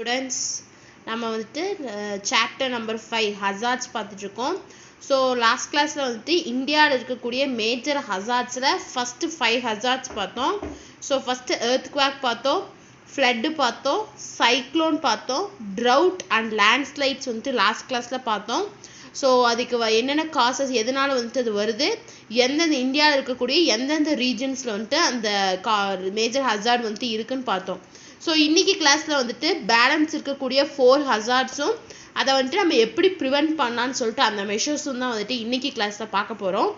Students, நம்ம வந்துட்டு chapter number 5 hazards பார்த்துட்டு இருக்கோம். ஸோ லாஸ்ட் கிளாஸில் வந்துட்டு இந்தியாவில் இருக்கக்கூடிய மேஜர் ஹசார்ட்ஸில் ஃபஸ்ட்டு 5 ஹசார்ட்ஸ் பார்த்தோம். ஸோ ஃபஸ்ட்டு earthquake பார்த்தோம், ஃப்ளட்டு பார்த்தோம், சைக்ளோன் பார்த்தோம், ட்ரவுட் அண்ட் லேண்ட்ஸ்லைட்ஸ் வந்துட்டு லாஸ்ட் கிளாஸில் பார்த்தோம். ஸோ அதுக்கு என்னென்ன காசஸ் எதனால் வந்துட்டு அது வருது, எந்தெந்த இந்தியாவில் இருக்கக்கூடிய எந்தெந்த ரீஜன்ஸில் வந்துட்டு அந்த மேஜர் ஹசார்ட் வந்துட்டு இருக்குன்னு பார்த்தோம். ஸோ இன்றைக்கி கிளாஸில் வந்துட்டு பேலன்ஸ் இருக்கக்கூடிய 4 ஹசார்ட்ஸும் அதை வந்துட்டு நம்ம எப்படி ப்ரிவென்ட் பண்ணலான்னு சொல்லிட்டு அந்த மெஷர்ஸும் தான் வந்துட்டு இன்றைக்கி கிளாஸில் பார்க்க போகிறோம்.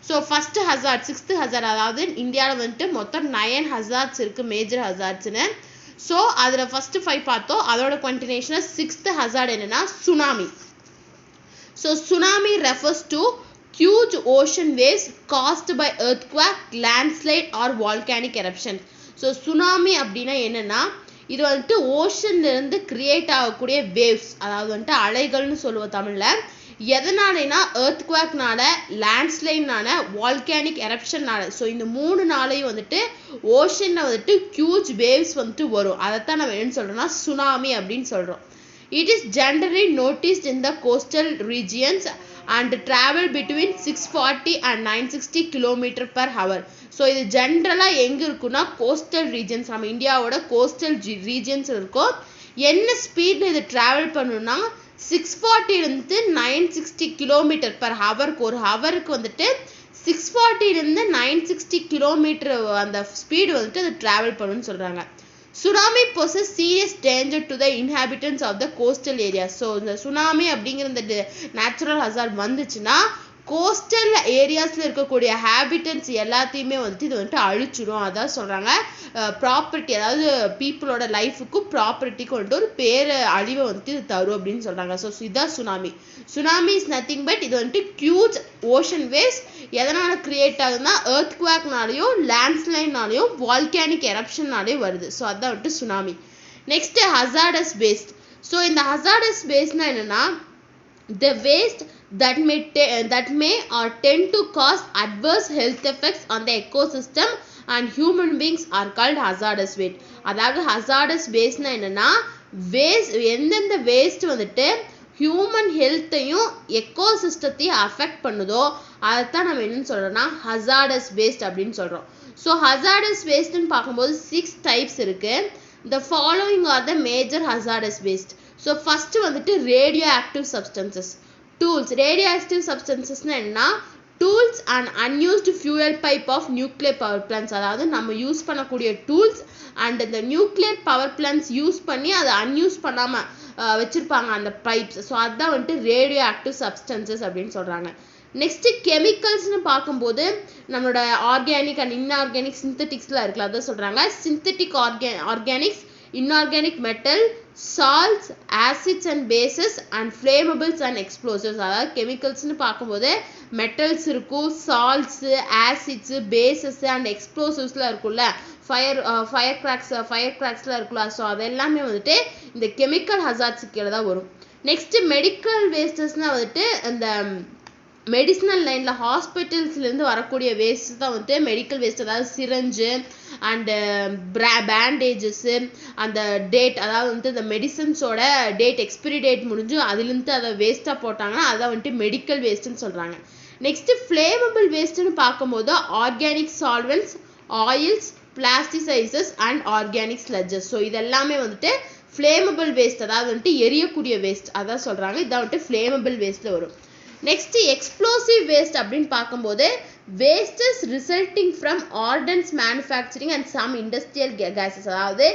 So first hazard 6th hazard, அதாவது இந்தியாவில் வந்துட்டு மொத்தம் 9 ஹசார்ட்ஸ் இருக்குது மேஜர் ஹசார்ட்ஸ்னு. ஸோ அதில் ஃபஸ்ட்டு 5 பார்த்தோம். அதோட கண்டினியூஷனாக 6th ஹசார்ட் என்னென்னா tsunami. So tsunami refers to huge ocean waves caused by earthquake, landslide or volcanic eruption. So tsunami அப்படின்னா என்னன்னா, இது வந்துட்டு ஓஷன்லேருந்து கிரியேட் ஆகக்கூடிய வேவ்ஸ், அதாவது வந்துட்டு அலைகள்னு சொல்லுவோம் தமிழில். எதனாலனா earthquakeனால, லேண்ட்ஸ்லைட்னால, வால்கானிக் எரப்ஷன்னால. ஸோ இந்த 3 நாளையும் வந்துட்டு ஓஷனில் வந்துட்டு ஹியூஜ் வேவ்ஸ் வந்துட்டு வரும். அதைத்தான் நம்ம என்னன்னு சொல்கிறோம்னா சுனாமி அப்படின்னு சொல்கிறோம். It is generally noticed in the coastal regions and travel between 640 and 960 km/h. So இது ஜென்ரலாக எங்கே இருக்குன்னா கோஸ்டல் ரீஜன்ஸ், நம்ம இந்தியாவோட கோஸ்டல் ரீஜன்ஸ் இருக்கும். என்ன ஸ்பீடில் இது ட்ராவல் பண்ணணும்னா 640 960 km/h. ஒரு ஹவருக்கு வந்துட்டு 640 960 km அந்த ஸ்பீடு வந்துட்டு அது ட்ராவல் பண்ணணும்னு சொல்கிறாங்க. Tsunami poses serious danger to the inhabitants of the coastal areas. So இந்த சுனாமி அப்படிங்கிற இந்த நேச்சுரல் ஹசார்ட் வந்துச்சுன்னா கோஸ்டல் ஏரியாஸில் இருக்கக்கூடிய ஹேபிட்டன்ஸ் எல்லாத்தையுமே வந்துட்டு இது வந்துட்டு அழிச்சிடும். அதான் சொல்கிறாங்க ப்ராப்பர்ட்டி, அதாவது பீப்புளோட லைஃபுக்கும் ப்ராப்பர்ட்டிக்கும் வந்துட்டு ஒரு பேர் அழிவை வந்துட்டு இது தரும் அப்படின்னு சொல்கிறாங்க. ஸோ இதுதான் tsunami. Tsunami is nothing but இது வந்துட்டு ஹியூஜ் ஓஷன் வேவ்ஸ் எதனால் கிரியேட் ஆகுதுன்னா earthquakeனாலையும் லேண்ட்ஸ்லைட்னாலையும் வால்கானிக் எரப்ஷன்னாலையும் வருது. ஸோ அதுதான் வந்துட்டு tsunami. Next hazardous waste. So இந்த ஹசார்டஸ் வேஸ்ட்னா என்னென்னா, the waste that may or tend to cause adverse health effects on the ecosystem and human beings are called hazardous waste. அதாவது hazardous wasteனா என்னன்னா, waste எந்தெந்த waste வந்துட்டு human ஹெல்த்தையும் எக்கோசிஸ்டத்தையும் affect பண்ணுதோ அதைத்தான் நம்ம என்னன்னு சொல்கிறோம்னா ஹசார்டஸ் வேஸ்ட் அப்படின்னு சொல்கிறோம். ஸோ ஹசார்டஸ் வேஸ்ட்னு பார்க்கும்போது 6 டைப்ஸ் இருக்குது. The following are the major hazardous waste. So first வந்துட்டு radio active substances, tools. Radio active சப்ஸ்டன்சஸ்னால் என்னன்னா, tools and unused fuel pipe of nuclear power plants. அதாவது நம்ம யூஸ் பண்ணக்கூடிய டூல்ஸ் அண்ட் இந்த நியூக்ளியர் பவர் பிளான்ஸ் யூஸ் பண்ணி அதை அன்யூஸ் பண்ணாமல் வச்சுருப்பாங்க அந்த பைப்ஸ். ஸோ அதுதான் வந்துட்டு ரேடியோ ஆக்டிவ் சப்ஸ்டன்சஸ் அப்படின்னு சொல்கிறாங்க. நெக்ஸ்ட்டு கெமிக்கல்ஸ்னு பார்க்கும்போது நம்மளோட ஆர்கானிக் அண்ட் இன்ஆர்கானிக் சிந்தட்டிக்ஸ்லாம் இருக்குல்ல, அதான் சொல்கிறாங்க. Synthetic organics, inorganic metal, salts, acids and bases and flammables and explosives. அதாவது கெமிக்கல்ஸ்னு பார்க்கும்போது மெட்டல்ஸ் இருக்கும், சால்ட்ஸு, ஆசிட்ஸு, பேசஸ்ஸு அண்ட் எக்ஸ்ப்ளோசிவ்ஸ்லாம் இருக்குல்ல, ஃபயர் கிராக்ஸ்லாம் இருக்குல்ல. ஸோ அதெல்லாமே வந்துட்டு இந்த கெமிக்கல் ஹசார்ட்ஸுக்கு கீழே தான் வரும். நெக்ஸ்ட்டு மெடிக்கல் வேஸ்டஸ்னால் வந்துட்டு அந்த மெடிசினல் லைனில் ஹாஸ்பிட்டல்ஸ்லேருந்து வரக்கூடிய வேஸ்ட் தான் வந்துட்டு மெடிக்கல் வேஸ்ட். அதாவது சிரஞ்சு அண்டு பேண்டேஜஸ்ஸு, அந்த டேட், அதாவது வந்துட்டு இந்த மெடிசன்ஸோட டேட் எக்ஸ்பிரி டேட் முடிஞ்சு அதுலேருந்து அதை வேஸ்ட்டாக போட்டாங்கன்னா அதை வந்துட்டு மெடிக்கல் வேஸ்ட்டுன்னு சொல்கிறாங்க. நெக்ஸ்ட்டு ஃப்ளேமபிள் வேஸ்ட்டுன்னு பார்க்கும்போது organic solvents, oils, plasticisers and organic sludges. So இதெல்லாமே வந்துட்டு ஃப்ளேமபிள் வேஸ்ட், அதாவது வந்துட்டு எரியக்கூடிய வேஸ்ட் அதான் சொல்கிறாங்க. இதான் வந்துட்டு ஃப்ளேமபிள் வேஸ்ட்டில் வரும். நெக்ஸ்ட் எக்ஸ்ப்ளோசிவ் வேஸ்ட் அப்படின்னு பார்க்கும்போது wastes resulting from ordnance manufacturing and some industrial gases. அதாவது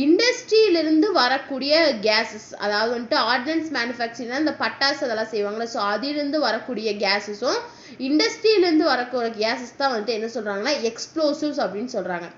இண்டஸ்ட்ரியிலிருந்து வரக்கூடிய கேஸஸ், அதாவது வந்துட்டு ஆர்டன்ஸ் மேனுஃபேக்சரிங்னா இந்த பட்டாசு அதெல்லாம் செய்வாங்களே, ஸோ அதிலிருந்து வரக்கூடிய கேஸஸும் இண்டஸ்ட்ரியிலேருந்து வரக்கூடிய கேஸஸ் தான் வந்துட்டு என்ன சொல்கிறாங்கன்னா எக்ஸ்ப்ளோசிவ்ஸ் அப்படின்னு சொல்கிறாங்க.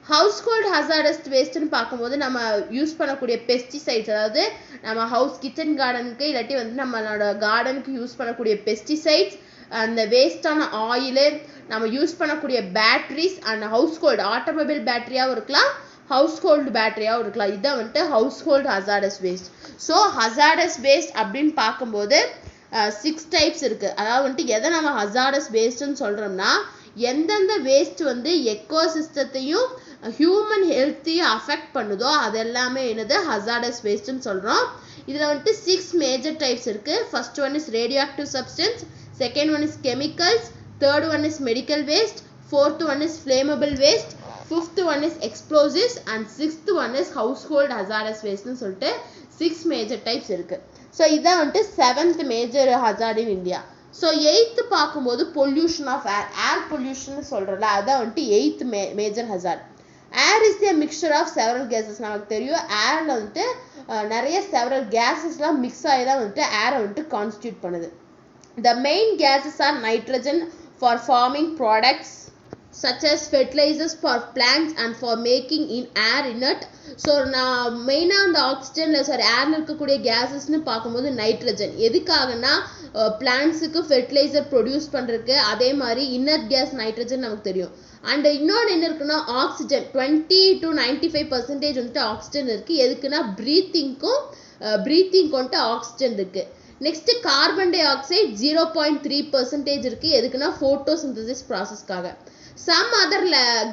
ஹவுஸ்ஹோல்ட் ஹசார்டஸ் வேஸ்ட்டுன்னு பார்க்கும்போது நம்ம யூஸ் பண்ணக்கூடிய பெஸ்டிசைட்ஸ், அதாவது நம்ம கிச்சன் கார்டனுக்கு இல்லாட்டி வந்து நம்மளோட கார்டனுக்கு யூஸ் பண்ணக்கூடிய பெஸ்டிசைட்ஸ், அந்த வேஸ்டான ஆயிலு, நம்ம யூஸ் பண்ணக்கூடிய பேட்ரிஸ் அண்ட் ஹவுஸ்ஹோல்டு ஆட்டோமொபைல் பேட்டரியாகவும் இருக்கலாம், ஹவுஸ்ஹோல்டு பேட்டரியாகவும் இருக்கலாம். இதுதான் வந்துட்டு household hazardous waste. So hazardous waste அப்படின்னு பார்க்கும்போது 6 டைப்ஸ் இருக்குது. அதாவது வந்துட்டு எதை நம்ம ஹசார்டஸ் வேஸ்ட்டுன்னு சொல்கிறோம்னா, எந்தெந்த வேஸ்ட் வந்து எக்கோசிஸ்டத்தையும் ஹியூமன் ஹெல்த்தையும் அஃபெக்ட் பண்ணுதோ அது எல்லாமே என்னது ஹசார்டஸ் வேஸ்ட்னு சொல்கிறோம். இதில் வந்துட்டு 6 மேஜர் டைப்ஸ் இருக்குது. First one is radio active substance, second one is chemicals, third one is medical waste, fourth one is flammable waste, fifth one is explosives and sixth one is household hazardous waste னு சொல்லிட்டு 6 major types இருக்கு. So இதான் வந்துட்டு 7th major hazard in India. So 8th பார்க்கும்போது pollution of air, air pollution சொல்கிறல அதான் வந்துட்டு 8th major hazard. air is a mixture of several gases. நமக்கு தெரியும் ஏரில் வந்துட்டு நிறைய several gasesலாம் மிக்ஸ் ஆகி தான் வந்துட்டு ஏரை வந்துட்டு கான்ஸ்டியூட் பண்ணுது. The main gases are nitrogen for forming products such as fertilizers for plants and for making in air inert. So நான் மெயினாக அந்த ஆக்சிஜனில் ஏரில் இருக்கக்கூடிய கேஸஸ்ன்னு பார்க்கும்போது நைட்ரஜன் எதுக்காகனா பிளான்ட்ஸுக்கு ஃபெர்டிலைசர் ப்ரொடியூஸ் பண்ணுறதுக்கு, அதே மாதிரி இன்னர் கேஸ் நைட்ரஜன் நமக்கு தெரியும். அண்ட் இன்னொன்று என்ன இருக்குன்னா ஆக்சிஜன் 20 to 95% வந்துட்டு ஆக்சிஜன் இருக்குது. எதுக்குன்னா ப்ரீத்திங்க்கு வந்துட்டு ஆக்சிஜன் இருக்குது. நெக்ஸ்ட் கார்பன் டை ஆக்சைடு 0.3% இருக்குது. எதுக்குன்னா photosynthesis ப்ராசஸ்க்காக. Some other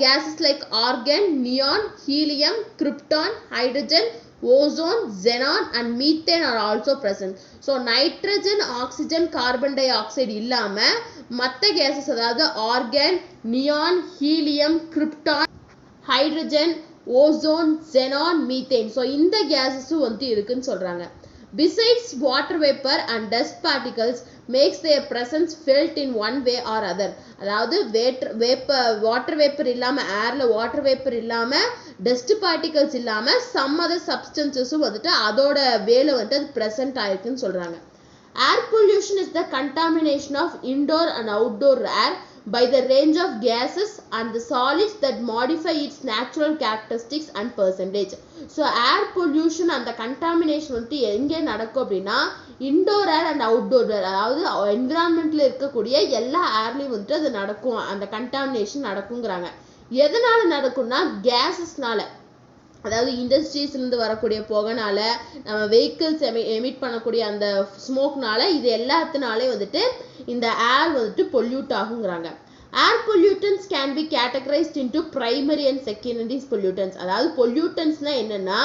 gases like argon, neon, helium, krypton, hydrogen, ozone, xenon and methane are also present. So nitrogen, oxygen, carbon dioxide இல்லாம மற்ற gases அதாவது argon, neon, helium, krypton, hydrogen, ozone, xenon, methane. So இந்த gases வந்து இருக்குன்னு சொல்றாங்க. Besides, water vapor and dust particles makes their presence felt in one way or other. அதாவது water vapour இல்லாமல் ஏரில் வாட்டர் வேப்பர் இல்லாமல் டஸ்ட் பார்ட்டிகல்ஸ் இல்லாமல் some other சப்ஸ்டன்சஸும் வந்துட்டு அதோட வேலை வந்துட்டு அது ப்ரெசென்ட் ஆயிருக்குன்னு சொல்கிறாங்க. Air pollution is the contamination of indoor and outdoor air by the range of gases and the solids that modify its natural characteristics and percentage. So air pollution and the contamination வந்து எங்கே நடக்கும் அப்படின்னா indoor air and outdoor ஏர், அதாவது என்விரான்மெண்ட்ல இருக்கக்கூடிய எல்லா ஏர்லையும் வந்துட்டு அது நடக்கும், அந்த கண்டாமினேஷன் நடக்குங்கிறாங்க. எதனால நடக்கும்னா கேஸஸ்னால, அதாவது இண்டஸ்ட்ரீஸ்லேருந்து வரக்கூடிய புகைனால, நம்ம வெஹிக்கிள்ஸ் எமிட் பண்ணக்கூடிய அந்த ஸ்மோக்னால, இது எல்லாத்தினாலே வந்துட்டு இந்த ஏர் வந்துட்டு பொல்யூட் ஆகுங்கிறாங்க. Air pollutants can be categorised into primary and secondary pollutants. அதாவது பொல்யூட்டன்ஸ்னால் என்னென்னா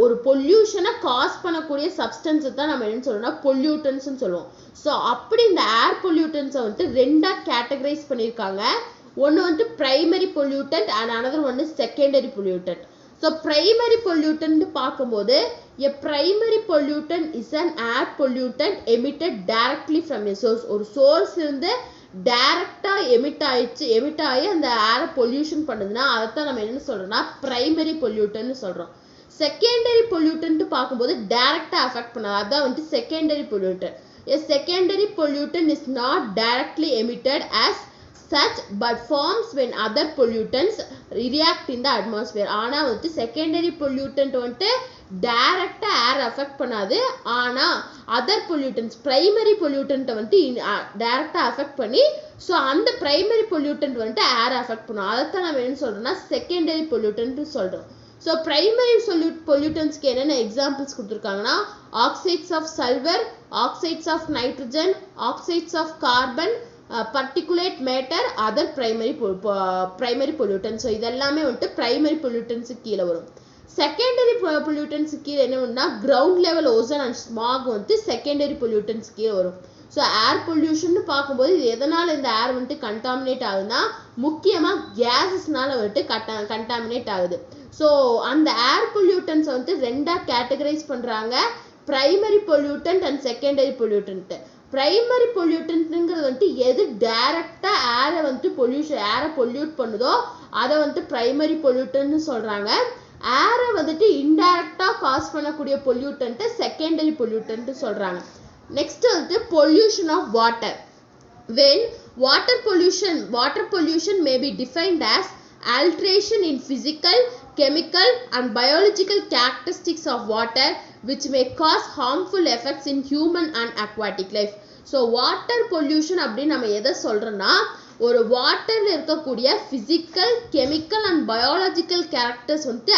ஒரு பொல்யூஷனை காஸ் பண்ணக்கூடிய சப்ஸ்டன்ஸை தான் நம்ம என்னன்னு சொல்லணும்னா பொல்யூட்டன்ஸ்னு சொல்லுவோம். ஸோ அப்படி இந்த ஏர் பொல்யூட்டன்ஸை வந்துட்டு ரெண்டாக கேட்டகரைஸ் பண்ணியிருக்காங்க. ஒன்று வந்துட்டு பிரைமரி பொல்யூட்டன்ட் அண்ட் அனதர் ஒன்று secondary pollutant. So primary pollutant பார்க்கும்போது a primary pollutant is an air pollutant emitted directly from a source. ஒரு source இருந்து டைரக்டா எமிட் ஆகி அந்த ஏரை பொல்யூஷன் பண்ணுதுன்னா அதைத்தான் நம்ம என்ன சொல்றோம்னா பிரைமரி பொல்யூட்டன்ட்னு சொல்றோம். செகண்டரி பொல்யூட்டன்ட் பார்க்கும்போது டைரக்டா அஃபெக்ட் பண்ணாது, அதான் வந்துட்டு secondary pollutant. A secondary pollutant is not directly emitted as such but forms when other pollutants react in the atmosphere. ஆனா வந்து செகண்டரி பொல்யூட்டன்ட் வந்துட்டு டைரக்டா ஏர் அஃபெக்ட் பண்ணாது, ஆனா அதர் பொல்யூட்டன்ஸ் பிரைமரி பொல்யூட்டன்ட் வந்துட்டு டைரக்டா அஃபெக்ட் பண்ணி ஸோ அந்த பிரைமரி பொல்யூட்டன்ட் வந்துட்டு ஏர் அஃபெக்ட் பண்ணும். அதைத்தான் நம்ம என்ன சொல்றோம்னா செகண்டரி பொல்யூட்டன்ட் சொல்றோம். ஸோ பிரைமரி பொல்யூட்டன்ஸ்க்கு என்னென்ன எக்ஸாம்பிள்ஸ் கொடுத்துருக்காங்கன்னா oxides of sulphur, oxides of nitrogen, oxides of carbon, particulate matter, other primary pollutants. So இதெல்லாமே வந்துட்டு பிரைமரி பொல்யூட்டன்ஸுக்கு கீழே வரும். செகண்டரி பொல்யூட்டன்ஸுக்கு கீழே என்ன ஒன்றா ground level ozone and smack வந்து செகண்டரி பொல்யூட்டன்ஸ் கீழே வரும். ஸோ ஏர் பொல்யூஷன் பார்க்கும்போது இது எதனால் இந்த ஏர் வந்துட்டு கண்டாமினேட் ஆகுதுன்னா முக்கியமாக கேஸஸ்னால வந்துட்டு கண்டாமினேட் ஆகுது. ஸோ அந்த ஏர் பொல்யூட்டன்ஸை வந்துட்டு ரெண்டாக கேட்டகரைஸ் பண்ணுறாங்க, primary pollutant and secondary pollutant. Primary பொல்யூட்டன்ட்ங்கிறது வந்துட்டு எது டைரக்டா ஏரை வந்துட்டு ஏரை பொல்யூட் பண்ணுதோ அதை வந்துட்டு பிரைமரி பொல்யூட்டன்ட்னு சொல்றாங்க. ஏரை வந்துட்டு இன்டைரக்டா காஸ் பண்ணக்கூடிய பொல்யூட்டன்ட்டை செகண்டரி பொல்யூட்டன்ட் சொல்றாங்க. நெக்ஸ்ட் வந்துட்டு pollution of water. when water pollution may be defined as alteration in physical, chemical and biological characteristics of water which may cause harmful effects in human and aquatic life. So water pollution அப்படின்னு நம்ம எதை சொல்றோம்னா ஒரு வாட்டர்ல இருக்கக்கூடிய physical, chemical and biological characters வந்து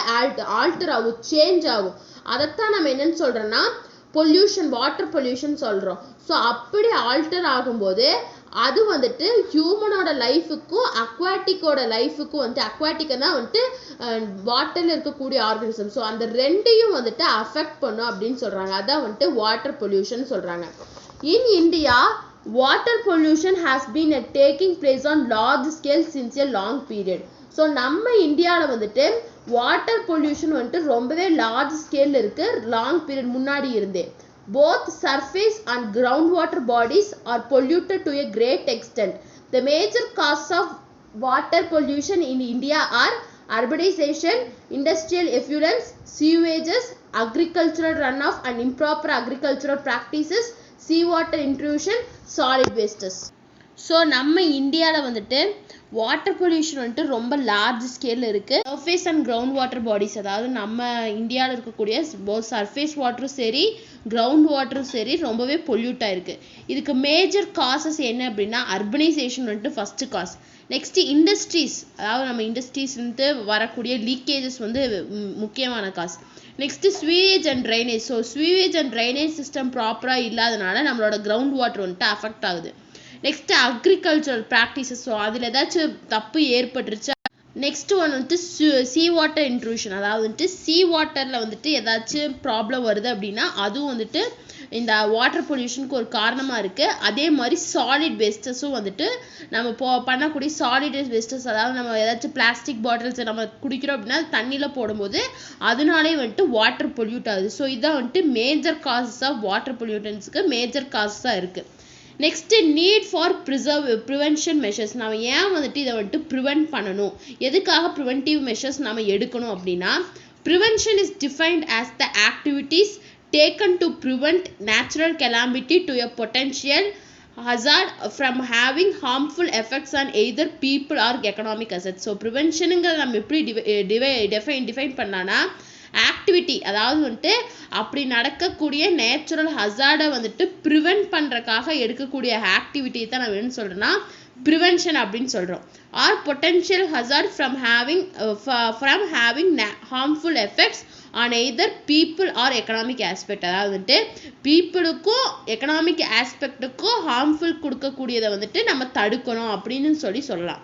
alter ஆகும், change ஆகும். அதைத்தான் நம்ம என்னன்னு சொல்றோம்னா பொல்யூஷன், வாட்டர் பொல்யூஷன் சொல்றோம். ஸோ அப்படி ஆல்டர் ஆகும்போது அது வந்துட்டு ஹியூமனோட லைஃபுக்கும் அக்வாட்டிக்கோட லைஃபுக்கும் வந்துட்டு அக்வாட்டிக்னா வந்துட்டு வாட்டரில் இருக்கக்கூடிய ஆர்கானிசம். ஸோ அந்த ரெண்டையும் வந்துட்டு அஃபெக்ட் பண்ணும் அப்படின்னு சொல்கிறாங்க. அதான் வந்துட்டு வாட்டர் பொல்யூஷன் சொல்கிறாங்க. In India water pollution has been taking place on large scale since a long period. So நம்ம இந்தியாவில் வந்துட்டு வாட்டர் பொல்யூஷன் வந்துட்டு ரொம்பவே லார்ஜ் ஸ்கேலில் இருக்குது, லாங் பீரியட் முன்னாடி இருந்தே. Both surface and groundwater bodies are polluted to a great extent. The major causes of water pollution in India are urbanization, industrial effluents, sewages, agricultural runoff and improper agricultural practices, seawater intrusion, solid wastes. So நம்ம இந்தியாவில் வந்துட்டு water pollution வந்துட்டு ரொம்ப large ஸ்கேலில் இருக்குது. Surface and ground water bodies, அதாவது நம்ம இந்தியாவில் இருக்கக்கூடிய சர்ஃபேஸ் வாட்டரும் சரி கிரவுண்ட் வாட்டரும் சரி ரொம்பவே பொல்யூட் ஆயிருக்கு. இதுக்கு மேஜர் காசஸ் என்ன அப்படின்னா அர்பனைசேஷன் வந்துட்டு ஃபஸ்ட்டு காஸ். நெக்ஸ்ட்டு இண்டஸ்ட்ரீஸ், அதாவது நம்ம இண்டஸ்ட்ரீஸ்ன்ட்டு வரக்கூடிய லீக்கேஜஸ் வந்து முக்கியமான gas. Next sewage and drainage. So sewage and drainage system ப்ராப்பராக இல்லாதனால நம்மளோட கிரவுண்ட் வாட்டர் வந்துட்டு அஃபெக்ட் ஆகுது. நெக்ஸ்ட் அக்ரிகல்ச்சரல் ப்ராக்டிசஸ், ஸோ அதில் ஏதாச்சும் தப்பு ஏற்பட்டுருச்சா. நெக்ஸ்ட் ஒன் வந்துட்டு சீ வாட்டர் இன்ட்ரூஷன், அதாவது வந்துட்டு சீ வாட்டரில் வந்துட்டு ஏதாச்சும் ப்ராப்ளம் வருது அப்படின்னா அதுவும் வந்துட்டு இந்த வாட்டர் பொல்யூஷனுக்கு ஒரு காரணமாக இருக்குது. அதே மாதிரி சாலிட் வேஸ்டஸும் வந்துட்டு நம்ம பண்ணக்கூடிய சாலிட் வேஸ்டஸ், அதாவது நம்ம ஏதாச்சும் பிளாஸ்டிக் பாட்டில்ஸ் நம்ம குடிக்கிறோம் அப்படின்னா தண்ணியில் போடும்போது அதனாலே வந்துட்டு வாட்டர் பொல்யூட் ஆகுது. ஸோ இதான் வந்துட்டு மேஜர் காசஸ் ஆஃப் வாட்டர் பொல்யூட்டன்ஸுக்கு மேஜர் காசஸாக இருக்குது. Next need for prevention measures. நம்ம ஏன் வந்துட்டு இதை வந்துட்டு ப்ரிவென்ட் பண்ணணும், எதுக்காக ப்ரிவென்டிவ் மெஷர்ஸ் நம்ம எடுக்கணும் அப்படின்னா, prevention is defined as the activities taken to prevent natural calamity to a potential hazard from having harmful effects on either people or economic assets. So preventionங்கிறது நம்ம எப்படி டிஃபைன் பண்ணானா ஆக்டிவிட்டி, அதாவது வந்துட்டு அப்படி நடக்கக்கூடிய நேச்சுரல் ஹசார்டை வந்துட்டு ப்ரிவென்ட் பண்ணுறக்காக எடுக்கக்கூடிய ஆக்டிவிட்டி தான் நம்ம என்ன சொல்கிறோன்னா ப்ரிவென்ஷன் அப்படின்னு சொல்கிறோம். Or potential hazard from having harmful effects on either people or economic aspect, அதாவது வந்துட்டு பீப்புளுக்கும் எக்கனாமிக் ஆஸ்பெக்டுக்கும் ஹார்ம்ஃபுல் கொடுக்கக்கூடியதை வந்துட்டு நம்ம தடுக்கணும் அப்படின்னு சொல்லலாம்.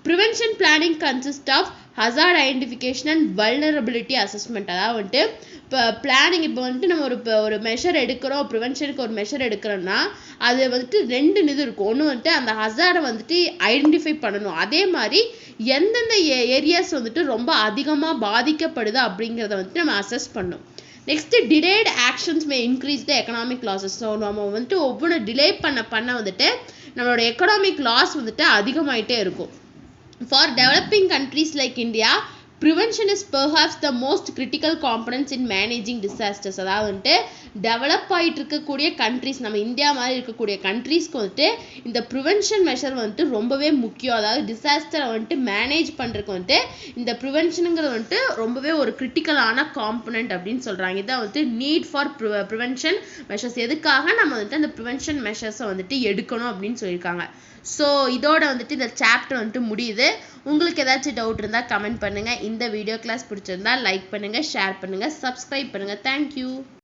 Prevention planning consist of hazard identification and vulnerability assessment, அதாவது வந்துட்டு இப்போ பிளானிங், இப்போ வந்துட்டு நம்ம ஒரு மெஷர் எடுக்கிறோம், ப்ரிவென்ஷனுக்கு ஒரு மெஷர் எடுக்கிறோன்னா அது வந்துட்டு ரெண்டு இது இருக்கும். ஒன்று வந்துட்டு அந்த ஹசார்டை வந்துட்டு ஐடென்டிஃபை பண்ணணும், அதே மாதிரி எந்தெந்த ஏரியாஸ் வந்துட்டு ரொம்ப அதிகமாக பாதிக்கப்படுது அப்படிங்கிறத வந்துட்டு நம்ம அசஸ் பண்ணணும். Next delayed actions May increase the economic losses. So நம்ம வந்துட்டு ஒவ்வொரு டிலே பண்ண வந்துட்டு நம்மளோட எக்கனாமிக் லாஸ் வந்துட்டு அதிகமாயிட்டே இருக்கும். For developing countries like India, prevention is perhaps the most critical components in managing disasters. அதாவது வந்துட்டு டெவலப் ஆகிட்டு இருக்கக்கூடிய கண்ட்ரிஸ், நம்ம இந்தியா மாதிரி இருக்கக்கூடிய கண்ட்ரீஸ்க்கு வந்துட்டு இந்த ப்ரிவென்ஷன் மெஷர் வந்துட்டு ரொம்பவே முக்கியம். அதாவது டிசாஸ்டரை வந்துட்டு மேனேஜ் பண்ணுறதுக்கு வந்துட்டு இந்த ப்ரிவென்ஷனுங்கிறது வந்துட்டு ரொம்பவே ஒரு கிரிட்டிக்கலான காம்பனண்ட் அப்படின்னு சொல்கிறாங்க. இதான் வந்துட்டு நீட் ஃபார் ப்ரிவென்ஷன் மெஷர்ஸ். எதுக்காக நம்ம வந்துட்டு அந்த ப்ரிவென்ஷன் மெஷர்ஸை வந்துட்டு எடுக்கணும் அப்படின்னு சொல்லியிருக்காங்க. ஸோ இதோட வந்துட்டு இந்த சாப்டர் வந்துட்டு முடியுது. உங்களுக்கு ஏதாச்சும் டவுட் இருந்தால் கமெண்ட் பண்ணுங்கள். இந்த வீடியோ கிளாஸ் பிடிச்சிருந்தா லைக் பண்ணுங்கள், ஷேர் பண்ணுங்கள், சப்ஸ்கிரைப் பண்ணுங்கள். தேங்க்யூ.